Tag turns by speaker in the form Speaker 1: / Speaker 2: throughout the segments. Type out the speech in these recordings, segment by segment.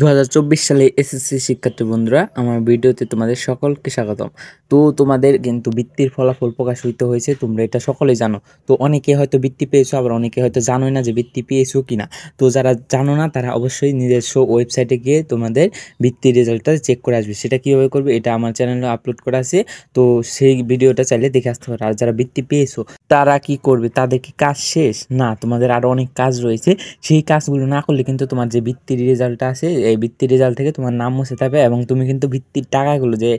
Speaker 1: 2024 সালে এসএসসি শিক্ষার্থী বন্ধুরা, আমার ভিডিওতে তোমাদের সকলকে স্বাগতম। তো তোমাদের কিন্তু বৃত্তির ফলাফল প্রকাশ হইতে হয়েছে, তোমরা এটা সকলেই জানো। তো অনেকে হয়তো বৃত্তি পেয়েছো, আবার অনেকে হয়তো জানোই না যে বৃত্তি পেয়েছো কিনা। তো যারা জানো না তারা অবশ্যই নিজস্ব ওয়েবসাইটে গিয়ে তোমাদের বৃত্তির রেজাল্টটা চেক করে আসবে। সেটা কীভাবে করবে এটা আমার চ্যানেলে আপলোড করা আছে, তো সেই ভিডিওটা চাইলে দেখে আসতে পারো। আর যারা বৃত্তি পেয়েছো তারা কি করবে? তাদের কি কাজ শেষ? না, তোমাদের আরও অনেক কাজ রয়েছে। সেই কাজগুলো না করলে কিন্তু তোমার যে বৃত্তির রেজাল্টটা আছে, এই বৃত্তির রেজাল্ট থেকে তোমার নাম মুছে যাবে এবং তুমি কিন্তু বৃত্তির টাকাগুলো যে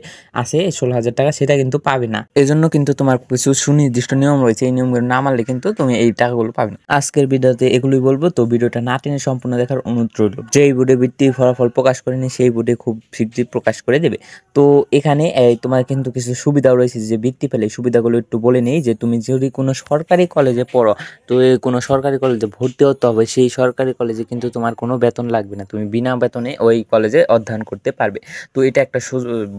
Speaker 1: আছে 16,000 টাকা সেটা কিন্তু পাবে না। এজন্য কিন্তু তোমার কিছু সুনির্দিষ্ট নিয়ম রয়েছে, এই নিয়মগুলো না মানলে কিন্তু তুমি এই টাকাগুলো পাবে না। আজকের ভিডিওতে এগুলোই বলবো, তো ভিডিওটা না টেনে সম্পূর্ণ দেখার অনুরোধ রইল। যেই বোর্ডে বৃত্তির ফলাফল প্রকাশ করেনি সেই বোর্ডে খুব শীঘ্রই প্রকাশ করে দেবে। তো এখানে তোমার কিন্তু কিছু সুবিধাও রয়েছে, যে বৃত্তি পেলে সুবিধাগুলো একটু বলে নেই। যে তুমি যদি কোনো সরকারি কলেজে পড়ো, তো এই কোনো সরকারি কলেজে ভর্তি হতে হবে, সেই সরকারি কলেজে কিন্তু তোমার কোনো বেতন লাগবে না, তুমি বিনা বেতনে ওই কলেজে অধ্যয়ন করতে পারবে। তো এটা একটা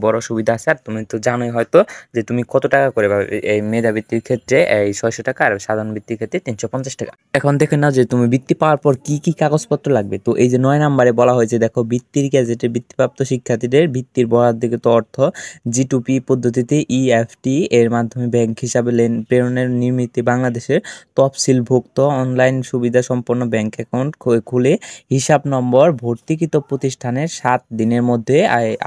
Speaker 1: বড় সুবিধা আছে। আর তুমি তো জানোই হয়তো যে তুমি কত টাকা করে পাবে। এই মেধাবৃত্তির ক্ষেত্রে এই 600 টাকা, আর সাধারণ বৃত্তির ক্ষেত্রে 350 টাকা। এখন দেখে নাও যে তুমি বৃত্তি পাওয়ার পর কি কি কাগজপত্র লাগবে। তো এই যে 9 নম্বরে বলা হয়েছে, দেখো, বৃত্তির গ্যাজেটে বৃত্তিপ্রাপ্ত শিক্ষার্থীদের বৃত্তির বরাদ্দকৃত অর্থ G2P পদ্ধতিতে EFT এর মাধ্যমে ব্যাংক হিসাবে প্রেরণের নিমিত্তে বাংলাদেশের তফসিলভুক্ত অনলাইন সুবিধা সম্পন্ন ব্যাংক অ্যাকাউন্ট খুলে হিসাব নম্বর ভর্তিকৃত প্রতিষ্ঠানের 7 দিনের মধ্যে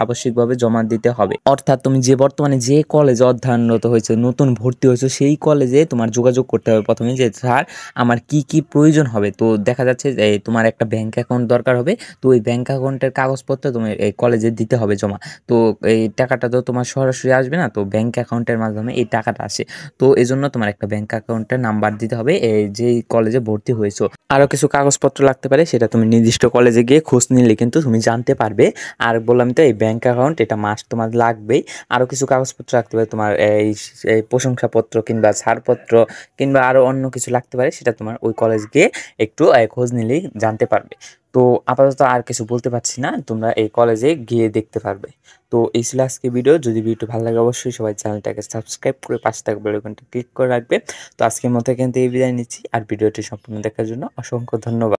Speaker 1: আবশ্যিকভাবে জমা দিতে হবে। অর্থাৎ তুমি যে বর্তমানে যে কলেজে অধ্যয়নরত হয়েছে, নতুন ভর্তি হয়েছে, সেই কলেজে তোমার যোগাযোগ করতে হবে প্রথমে, যে স্যার আমার কি কি প্রয়োজন হবে। তো দেখা যাচ্ছে যে তোমার একটা ব্যাংক অ্যাকাউন্ট দরকার হবে। তো ওই ব্যাংক অ্যাকাউন্টের কাগজপত্র তুমি এই কলেজে দিতে হবে জমা। তো এই টাকাটা তো তোমার সরাসরি আসবে না, তো ব্যাংক অ্যাকাউন্টের মাধ্যমে এই টাকাটা আসে। তো এই জন্য তোমার একটা ব্যাংক অ্যাকাউন্টের নাম্বার দিতে হবে এই যেই কলেজে ভর্তি হয়েছো। আরও কিছু কাগজপত্র লাগতে পারে, সেটা তুমি নির্দিষ্ট কলেজে গিয়ে খোঁজ নিলে কিন্তু তুমি জানতে পারবে। আর বললাম তো, এই ব্যাংক অ্যাকাউন্ট এটা মাস্ট তোমার লাগবেই। আরও কিছু কাগজপত্র লাগতে পারে, তোমার এই প্রশংসাপত্র কিংবা ছাড়পত্র কিংবা আরও অন্য কিছু লাগতে পারে, সেটা তোমার ওই কলেজ গিয়ে একটু খোঁজ নিলেই জানতে পারবে। তো আপাতত আর কিছু বলতে পারছি না, তোমরা এই কলেজে গিয়ে দেখতে পারবে। তো এই ছিল আজকে ভিডিও। যদি ভিডিওটি ভালো লাগে অবশ্যই সবাই চ্যানেলটাকে সাবস্ক্রাইব করে পাশে থাকা বেল আইকনটা ক্লিক করে রাখবে। তো আজকের মতো কিন্তু এই বিদায় নিচ্ছি, আর ভিডিওটি সম্পূর্ণ দেখার জন্য অসংখ্য ধন্যবাদ।